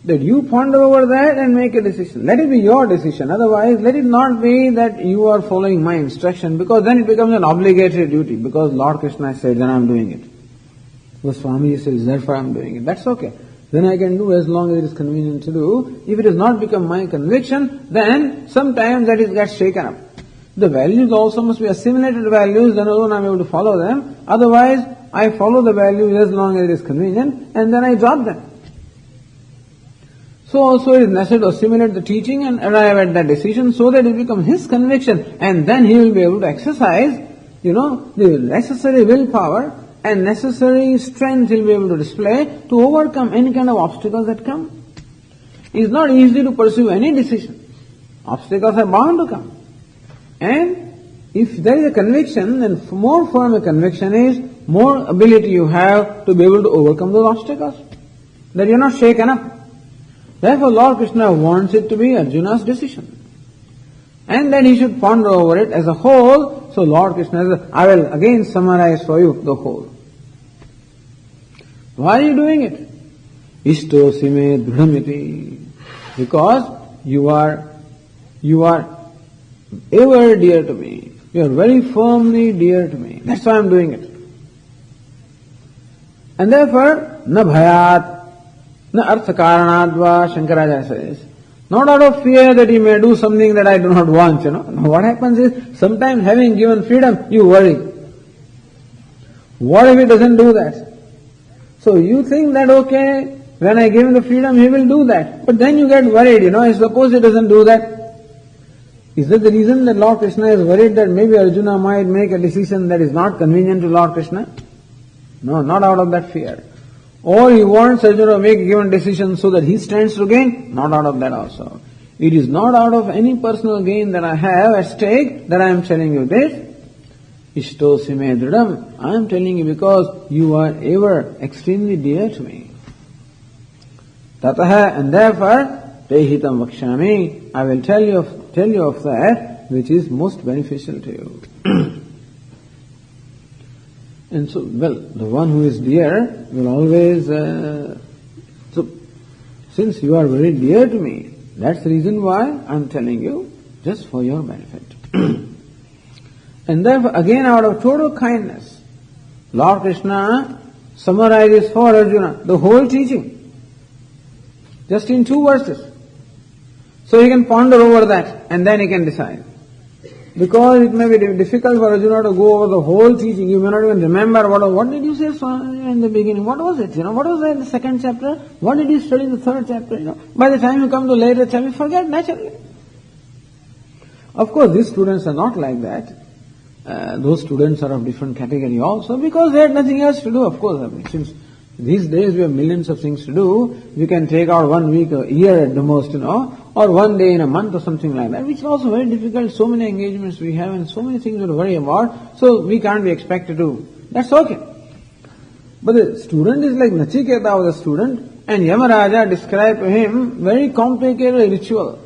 [SPEAKER 1] that you ponder over that and make a decision. Let it be your decision. Otherwise, let it not be that you are following my instruction, because then it becomes an obligatory duty. Because Lord Krishna said, then I am doing it. Because Swami says, therefore I am doing it. That's okay. Then I can do as long as it is convenient to do. If it has not become my conviction, then sometimes that gets shaken up. The values also must be assimilated values, then alone I am able to follow them. Otherwise, I follow the values as long as it is convenient, and then I drop them. So also it is necessary to assimilate the teaching and arrive at that decision so that it becomes his conviction, and then he will be able to exercise, the necessary willpower and necessary strength he will be able to display to overcome any kind of obstacles that come. It is not easy to pursue any decision. Obstacles are bound to come. And if there is a conviction, then more firm a conviction is, more ability you have to be able to overcome those obstacles. That you are not shaken up. Therefore, Lord Krishna wants it to be Arjuna's decision. And that he should ponder over it as a whole. So Lord Krishna says, I will again summarize for you the whole. Why are you doing it? Ishtosi me dridhamiti. Because you are ever dear to me. You are very firmly dear to me. That's why I am doing it. And therefore, na bhayat, na artha karanadva, Shankaracharya says, not out of fear that he may do something that I do not want, Now what happens is, sometimes having given freedom, you worry. What if he doesn't do that? So you think that, okay, When I give him the freedom, he will do that. But then you get worried, suppose he doesn't do that. Is that the reason that Lord Krishna is worried that maybe Arjuna might make a decision that is not convenient to Lord Krishna? No, not out of that fear. Or he wants Arjuna to make a given decision so that he stands to gain? Not out of that also. It is not out of any personal gain that I have at stake that I am telling you this. Ishtosi me dridam. I am telling you because you are ever extremely dear to me. Tataha, and therefore, tehitam vakshami. I will tell you of that which is most beneficial to you. And so, the one who is dear will always, so since you are very dear to me, that's the reason why I am telling you, just for your benefit. And therefore, again out of total kindness, Lord Krishna summarizes for Arjuna the whole teaching, just in 2 verses. So he can ponder over that and then he can decide. Because it may be difficult for Arjuna to go over the whole teaching. You may not even remember what did you say in the beginning? What was it? What was that in the 2nd chapter? What did you study in the 3rd chapter? By the time you come to later chapter, you forget naturally. Of course, these students are not like that. Those students are of different category also because they had nothing else to do. Of course, since these days we have millions of things to do, we can take out 1 week, a year at the most, or 1 day in a month or something like that, which is also very difficult. So many engagements we have and so many things to worry about, so we can't be expected to. That's okay. But the student is like Nachiketa was a student, and Yamaraja described to him very complicated ritual.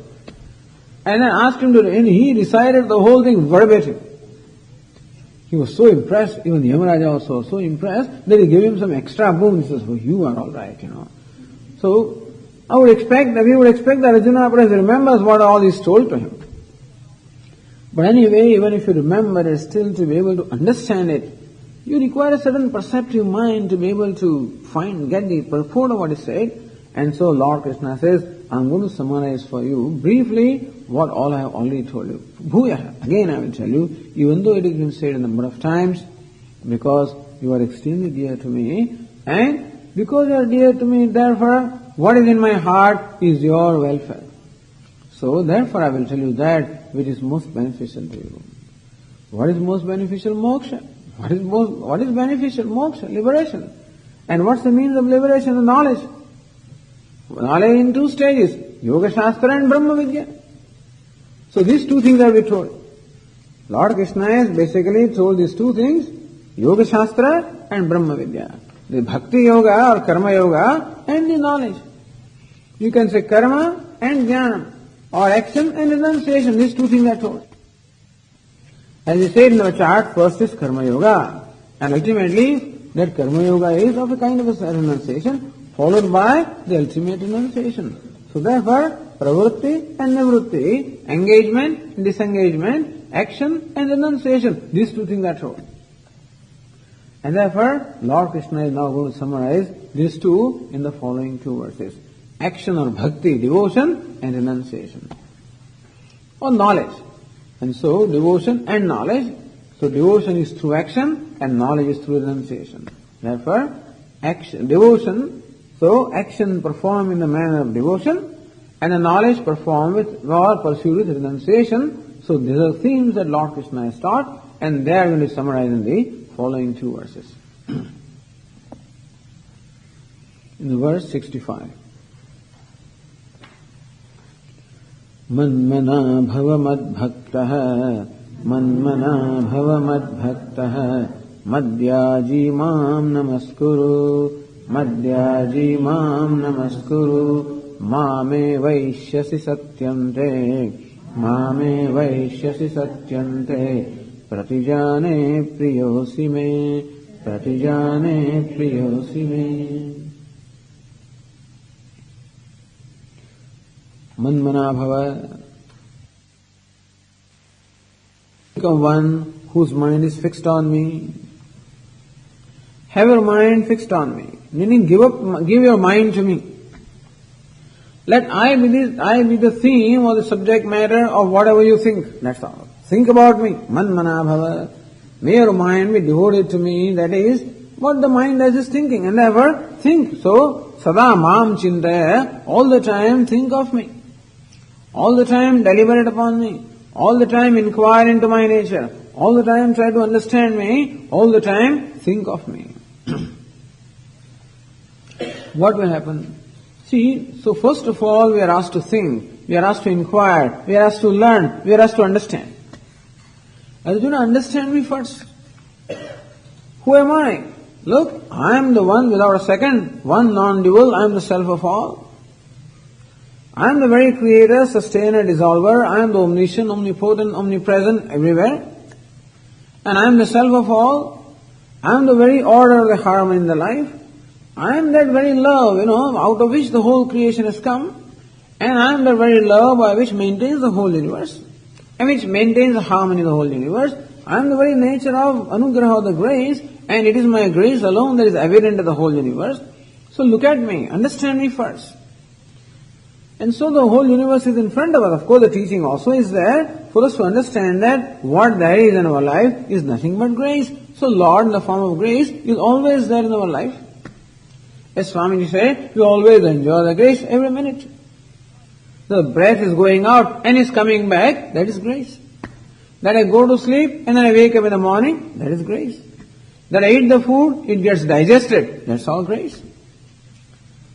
[SPEAKER 1] And then asked him to, and he recited the whole thing verbatim. He was so impressed, even Yamaraja also was so impressed, that he gave him some extra boon. He says, you are alright, So, we would expect that Arjuna remembers what all is told to him. But anyway, even if you remember it, still to be able to understand it, you require a certain perceptive mind to be able to get the purport of what is said. And so Lord Krishna says, I am going to summarize for you briefly what all I have already told you. Bhuyaha. Again I will tell you, even though it has been said a number of times, because you are extremely dear to me, and because you are dear to me, therefore, what is in my heart is your welfare. So therefore I will tell you that which is most beneficial to you. What is most beneficial? Moksha. What is beneficial? Moksha, liberation. And what's the means of liberation? The knowledge. Knowledge in 2 stages, Yoga Shastra and Brahma Vidya. So these 2 things are we told. Lord Krishna has basically told these 2 things, Yoga Shastra and Brahma Vidya. The Bhakti Yoga or Karma Yoga and the knowledge. You can say Karma and Jnana, or action and renunciation. These 2 things are told. As we said in our chart, first is Karma Yoga. And ultimately, that Karma Yoga is of a kind of a renunciation, followed by the ultimate renunciation. So therefore, pravritti and nivritti, engagement and disengagement, action and renunciation, these 2 things are told. And therefore, Lord Krishna is now going to summarize these 2 in the following 2 verses. Action or bhakti, devotion, and renunciation. Or knowledge. And so, devotion and knowledge. So devotion is through action and knowledge is through renunciation. Therefore, devotion, so action performed in the manner of devotion and the knowledge performed with or pursued with renunciation. So these are themes that Lord Krishna has taught, and they are going to summarize in the following 2 verses. In the verse 65. Manmana bhava madbhaktaha, manmana bhava madbhaktaha, madhyaji mam namaskuru, madhyaji mam namaskuru, mame vaishyasi satyante, mame vaishyasi satyante, pratijane priyosi me, pratijane priyosi me. Manmana bhava. Think of one whose mind is fixed on me. Have your mind fixed on me. Meaning give your mind to me. Let I be the theme or the subject matter of whatever you think. That's all. Think about me. Manmana bhava. May your mind be devoted to me. That is, what the mind does is thinking, and therefore think. So, sada mam chintaya, all the time think of me. All the time deliberate upon me. All the time inquire into my nature. All the time try to understand me. All the time think of me. What will happen? See, so first of all we are asked to think, we are asked to inquire, we are asked to learn, we are asked to understand. Arjuna, understand me first. Who am I? Look, I am the one without a second, one non-dual, I am the self of all. I am the very creator, sustainer, dissolver, I am the omniscient, omnipotent, omnipresent everywhere. And I am the self of all. I am the very order of the harmony in the life. I am that very love, out of which the whole creation has come. And I am the very love by which maintains the whole universe, and which maintains the harmony in the whole universe. I am the very nature of anugraha, the grace, and it is my grace alone that is evident to the whole universe. So look at me, understand me first. And so the whole universe is in front of us. Of course, the teaching also is there for us to understand that what there is in our life is nothing but grace. So Lord in the form of grace is always there in our life. As Swamiji said, we always enjoy the grace every minute. The breath is going out and is coming back, that is grace. That I go to sleep and then I wake up in the morning, that is grace. That I eat the food, it gets digested, that's all grace.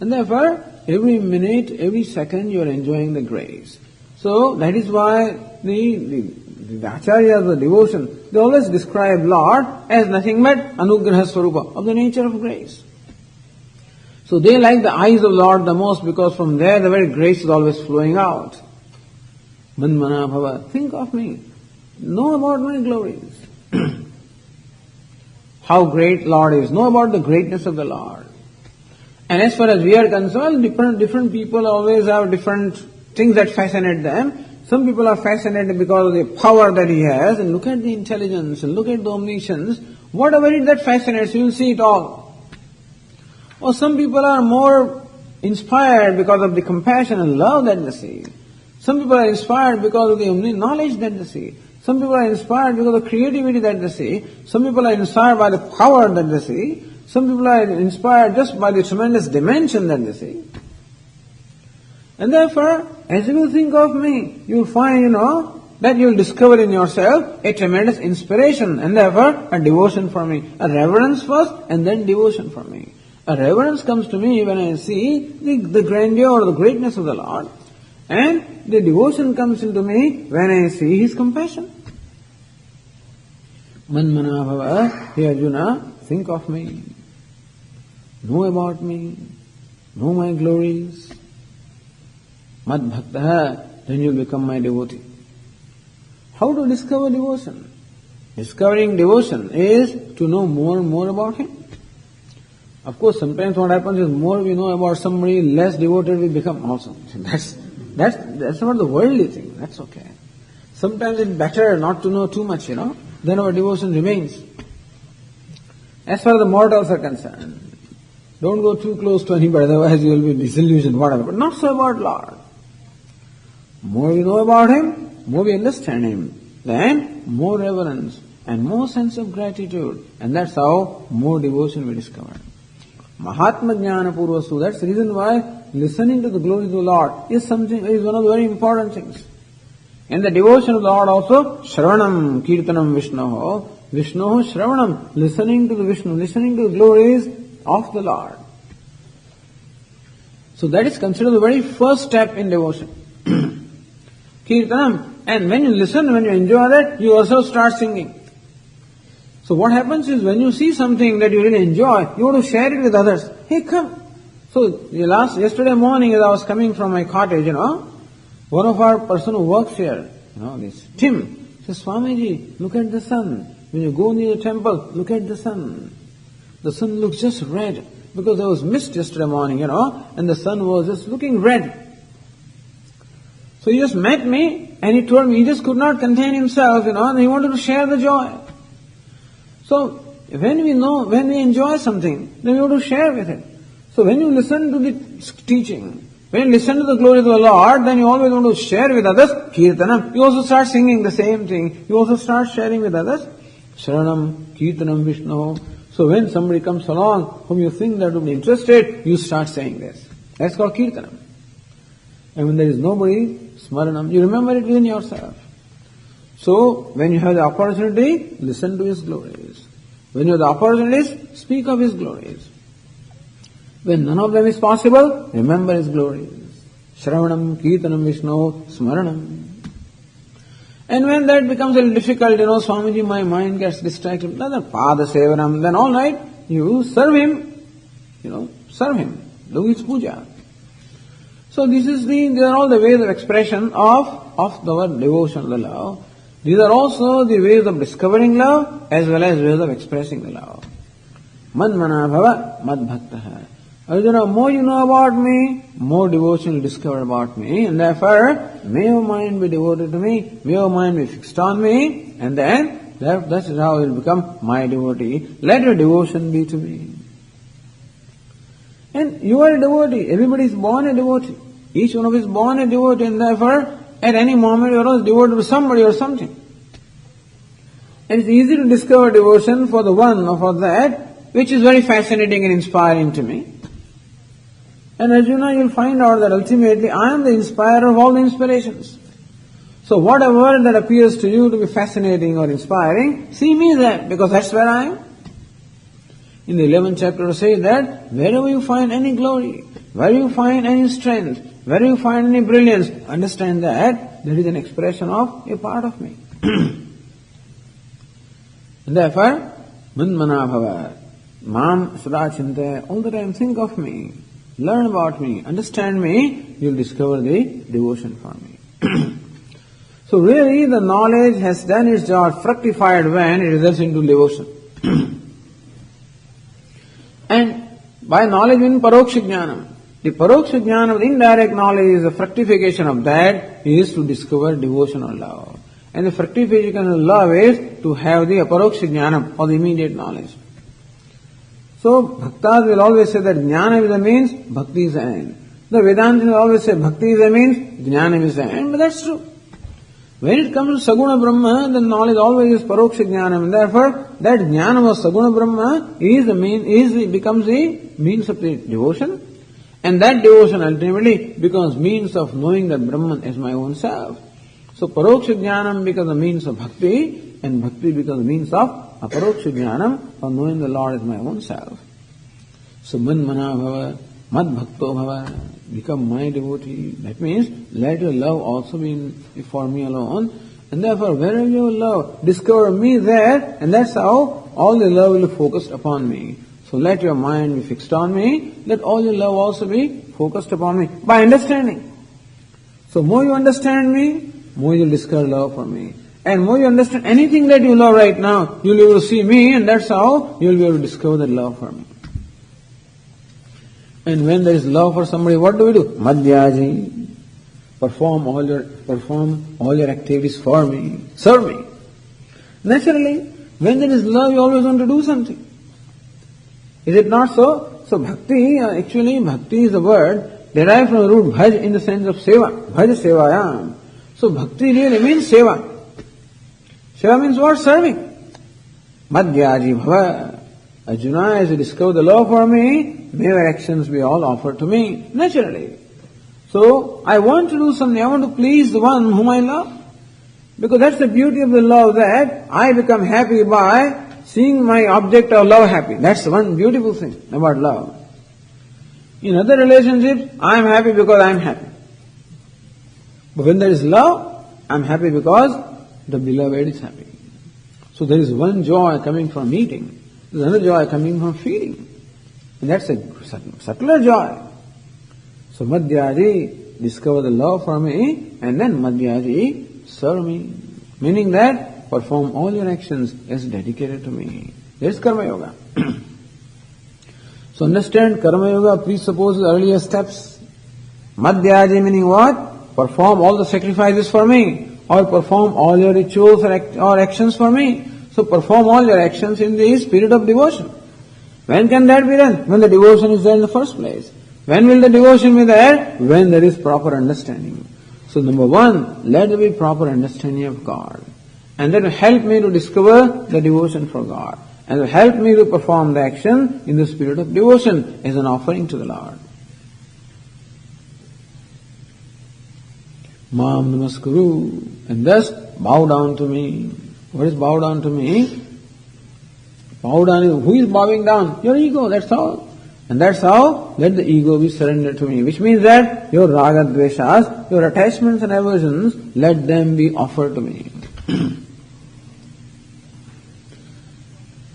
[SPEAKER 1] And therefore, every minute, every second you are enjoying the grace. So that is why the acharyas, the devotion, they always describe Lord as nothing but anugraha swarupa, of the nature of grace. So they like the eyes of Lord the most because from there the very grace is always flowing out. Manmana bhava, think of me. Know about my glories. How great Lord is. Know about the greatness of the Lord. And as far as we are concerned, different people always have different things that fascinate them. Some people are fascinated because of the power that he has, and look at the intelligence, and look at the omniscience. Whatever it that fascinates, you will see it all. Or some people are more inspired because of the compassion and love that they see. Some people are inspired because of the knowledge that they see. Some people are inspired because of the creativity that they see. Some people are inspired by the power that they see. Some people are inspired just by the tremendous dimension that they see. And therefore, as you will think of me, you will find, that you will discover in yourself a tremendous inspiration, and therefore a devotion for me. A reverence first and then devotion for me. A reverence comes to me when I see the grandeur or the greatness of the Lord, and the devotion comes into me when I see His compassion. Manmana bhava, hey Arjuna, think of me. Know about me. Know my glories. Mad bhaktaha, then you become my devotee. How to discover devotion? Discovering devotion is to know more and more about Him. Of course, sometimes what happens is more we know about somebody, less devoted we become also. That's not the worldly thing. That's okay. Sometimes it's better not to know too much, then our devotion remains. As far as the mortals are concerned, don't go too close to anybody, otherwise you will be disillusioned, whatever. But not so about Lord. More we know about Him, more we understand Him, then more reverence and more sense of gratitude. And that's how more devotion we discover. Mahatma Jnana Purvasu, that's the reason why listening to the glories of the Lord is one of the very important things. And the devotion of the Lord also, Shravanam Kirtanam Vishnoho, Vishnoho Shravanam, listening to the Vishnu, listening to the glories of the Lord. So that is considered the very first step in devotion. Kirtanam, and when you listen, when you enjoy that, you also start singing. So what happens is when you see something that you really enjoy, you want to share it with others. Hey, come. So yesterday morning as I was coming from my cottage, one of our person who works here, this Tim, says, Swamiji, look at the sun. When you go near the temple, look at the sun. The sun looks just red because there was mist yesterday morning, and the sun was just looking red. So he just met me and he told me he just could not contain himself, and he wanted to share the joy. So when we enjoy something, then we want to share with it. So when you listen to the teaching, when you listen to the glory of the Lord, then you always want to share with others. Kirtanam, you also start singing the same thing. You also start sharing with others. Sharanam, Kirtanam, Vishnu. So when somebody comes along whom you think that would be interested, you start saying this. That's called kirtanam. And when there is nobody, smaranam, you remember it within yourself. So when you have the opportunity, listen to His glories. When you have the opportunities, speak of His glories. When none of them is possible, remember His glories. Shravanam, Kirtanam, Vishnu, Smaranam. And when that becomes a little difficult, Swamiji, my mind gets distracted, then Pada Sevanam, then all right, you serve Him, serve Him, do His puja. So these are all the ways of expression of the word devotion, the love. These are also the ways of discovering love as well as ways of expressing the love. Manmana bhava mad bhaktaha. Arjuna, more you know about me, more devotion you discover about me, and therefore, may your mind be devoted to me, may your mind be fixed on me, and then, that is how you will become my devotee. Let your devotion be to me. And you are a devotee, everybody is born a devotee. Each one of us is born a devotee, and therefore, at any moment you are devoted to somebody or something. And it's easy to discover devotion for the one or for that, which is very fascinating and inspiring to me. And Arjuna, you'll find out that ultimately I am the inspirer of all the inspirations. So whatever that appears to you to be fascinating or inspiring, see me there, because that's where I am. In the 11th chapter it says that wherever you find any glory, where you find any strength, where you find any brilliance, understand that there is an expression of a part of me. And therefore, manmana bhava, mam sada chinte, all the time think of me. Learn about me, understand me, you'll discover the devotion for me. So really the knowledge has done its job, fructified when it results into devotion. And by knowledge means paroksha jnanam. The paroksha jnanam, the indirect knowledge, is a fructification of that is to discover devotion or love. And the fructification of love is to have the aparoksha jnanam or the immediate knowledge. So, bhaktas will always say that jnana is a means, bhakti is the end. The Vedantas will always say bhakti is a means, jnana is the end, but that's true. When it comes to Saguna Brahma, the knowledge always is paroksha jnana, and therefore that jnana of Saguna Brahma becomes the means of the devotion, and that devotion ultimately becomes means of knowing that Brahman is my own self. So paroksha jnanam becomes the means of bhakti, and bhakti becomes the means of aparoksha jnanam, of knowing the Lord as my own self. So manmana bhava, mad bhakto bhava, become my devotee. That means let your love also be for me alone, and therefore wherever you love, discover me there, and that's how all the love will be focused upon me. So let your mind be fixed on me, let all your love also be focused upon me by understanding. So more you understand me, more you will discover love for me. And more you understand anything that you love right now, you will be able to see me, and that's how you will be able to discover that love for me. And when there is love for somebody, what do we do? Madhyaji. Perform all your activities for me. Serve me. Naturally, when there is love, you always want to do something. Is it not so? So bhakti, actually bhakti is a word derived from the root bhaj in the sense of seva. Bhaj sevayam. So bhakti really means seva. Seva means what? Serving. Madhyaji bhava. Arjuna, as you discover the love for me, may your actions be all offered to me, naturally. So, I want to do something, I want to please the one whom I love. Because that's the beauty of the love, that I become happy by seeing my object of love happy. That's one beautiful thing about love. In other relationships, I am happy because I am happy. But when there is love, I am happy because the beloved is happy. So there is one joy coming from eating. There's another joy coming from feeding. And that's a subtler joy. So Madhyaji, discover the love for me, and then Madhyaji, serve me. Meaning that, perform all your actions as dedicated to me. That's Karma Yoga. So understand, Karma Yoga presupposes earlier steps. Madhyaji meaning what? Perform all the sacrifices for me, or perform all your rituals or actions for me. So perform all your actions in the spirit of devotion. When can that be done? When the devotion is there in the first place. When will the devotion be there? When there is proper understanding. So number one, let there be proper understanding of God. And that will help me to discover the devotion for God. and will help me to perform the action in the spirit of devotion as an offering to the Lord. Mam namaskuru, and thus bow down to me. What is bow down to me? Bow down is, who is bowing down? Your ego, that's all. And that's how let the ego be surrendered to me. Which means that your raga dveshas, your attachments and aversions, let them be offered to me.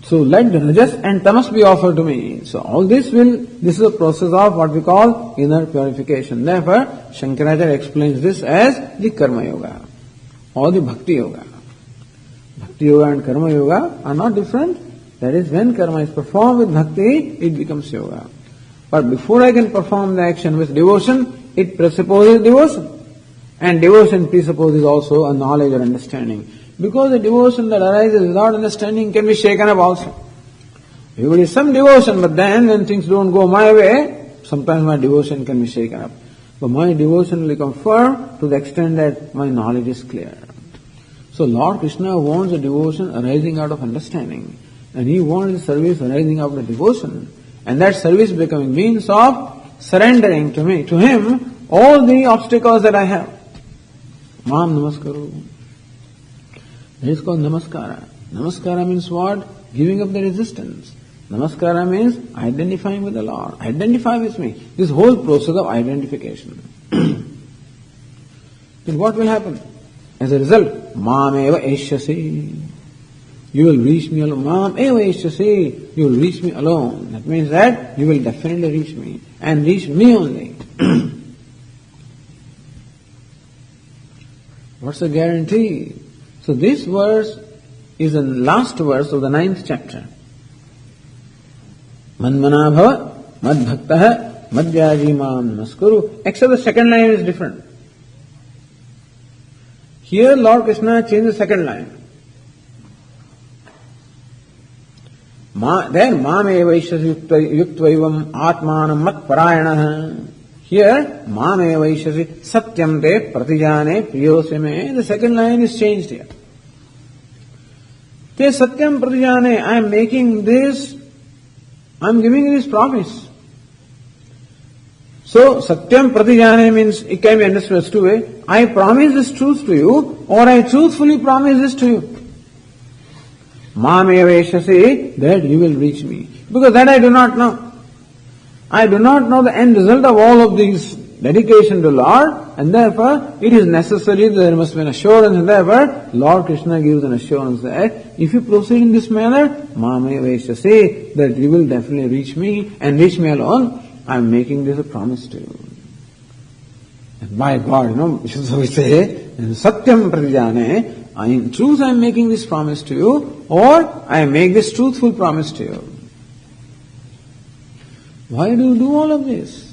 [SPEAKER 1] So let the rajas and tamas be offered to me. So all this is a process of what we call inner purification. Therefore, Shankaracharya explains this as the karma yoga or the bhakti yoga. Bhakti yoga and karma yoga are not different. That is, when karma is performed with bhakti, it becomes yoga. But before I can perform the action with devotion, it presupposes devotion. And devotion presupposes also a knowledge or understanding. Because the devotion that arises without understanding can be shaken up also. There is some devotion, but then when things don't go my way, sometimes my devotion can be shaken up. But my devotion will become firm to the extent that my knowledge is clear. So Lord Krishna wants a devotion arising out of understanding. And He wants the service arising out of the devotion. And that service becoming means of surrendering to me, to Him, all the obstacles that I have. Mam namaskaru. That is called namaskara. Namaskara means what? Giving up the resistance. Namaskara means identifying with the Lord. Identify with me. This whole process of identification. Then what will happen? As a result, Mam eva eshyasi. You will reach me alone. Mam eva eshyasi. You will reach me alone. That means that you will definitely reach me. And reach me only. What's the guarantee? So this verse is the last verse of the 9th chapter. Manmana bhava, madbhaktaha, madhyaji mam namaskuru. Except the second line is different. Here Lord Krishna changed the second line. Then mam eva ishyasi yuktva atmanam mat parayanaha. Here, mam eva ishyasi satyam te pratijane priyosime. The second line is changed here. Te satyam pratijane, I am making this, I am giving you this promise. So, satyam pratijane means, it can be understood as two ways. I promise this truth to you, or I truthfully promise this to you. Mam eva ishyasi, that you will reach me. Because that I do not know. I do not know the end result of all of these dedication to Lord, and therefore it is necessary that there must be an assurance, and therefore Lord Krishna gives an assurance that if you proceed in this manner, Mame Vaishyasi, that you will definitely reach me and reach me alone. I am making this a promise to you. And by God, so we say, Satyam Pratijane, in truth I am making this promise to you, or I make this truthful promise to you. Why do you do all of this?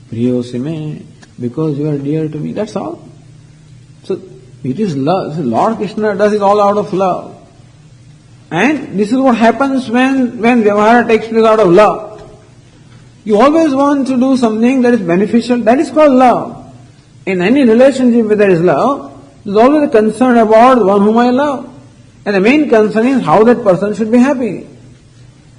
[SPEAKER 1] Priyosime, because you are dear to me, that's all. So, it is love. So Lord Krishna does it all out of love. And this is what happens when Vyavahara takes place out of love. You always want to do something that is beneficial, that is called love. In any relationship where there is love, there is always a concern about the one whom I love. And the main concern is how that person should be happy.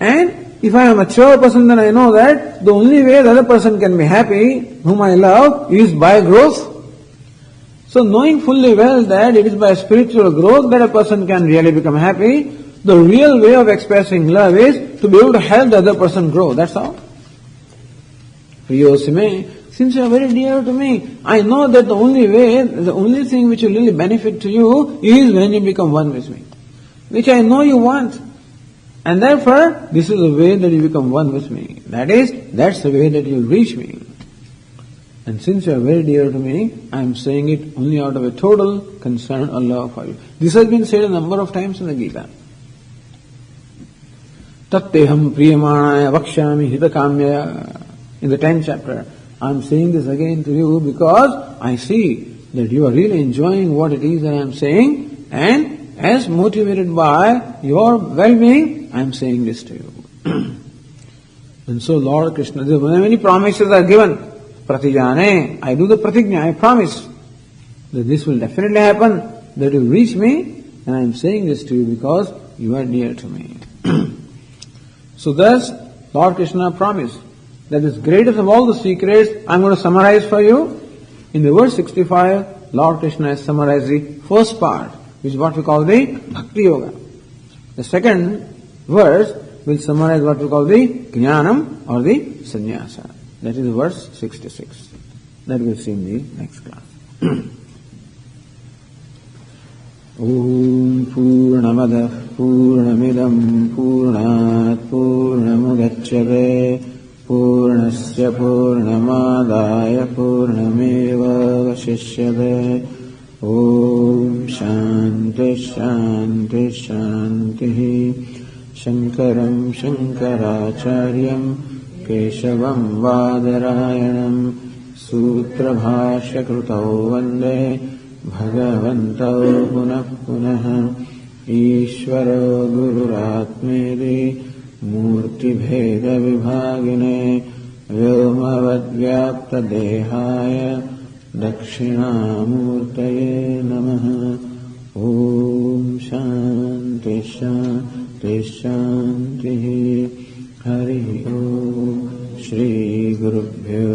[SPEAKER 1] And if I am a mature person, then I know that the only way the other person can be happy, whom I love, is by growth. So knowing fully well that it is by spiritual growth that a person can really become happy, the real way of expressing love is to be able to help the other person grow. That's all. Priyosime, since you are very dear to me, I know that the only way, the only thing which will really benefit to you is when you become one with me. Which I know you want. And therefore, this is the way that you become one with me. That's the way that you reach me. And since you are very dear to me, I am saying it only out of a total concern or love for you. This has been said a number of times in the Gītā. Tatteham priyamanaya vakshyami hitakamyaya. In the 10th chapter, I am saying this again to you because I see that you are really enjoying what it is that I am saying, and as motivated by your well-being, I am saying this to you. And so Lord Krishna, many promises are given. Pratijane, I do the pratigna, I promise that this will definitely happen, that you reach me, and I am saying this to you because you are dear to me. So thus, Lord Krishna promised that this greatest of all the secrets I'm going to summarize for you. In the verse 65, Lord Krishna has summarized the first part, which is what we call the Bhakti Yoga. The second verse will summarize what we call the Jnanam or the Sannyasa. That is verse 66. That we'll see in the next class. Om Purnamada Purnamidam Purnat Purnamudachyate Purnasya Purnamadaya Purnameva Vashishyate. Om Shanti Shanti Shanti. Shankaram Shankaracharyam Keshavam Vadarayanam Sutra Bhashya Krutau Vande Bhagavantau Punah Punah. Ishvaro Gururatmedi Murti Bheda Vibhagine Vyomavad Dehaya Dakshinamurtaye Namaha. Om Shanti Shanti Shanti. Hari Om. Shri Gurubhyo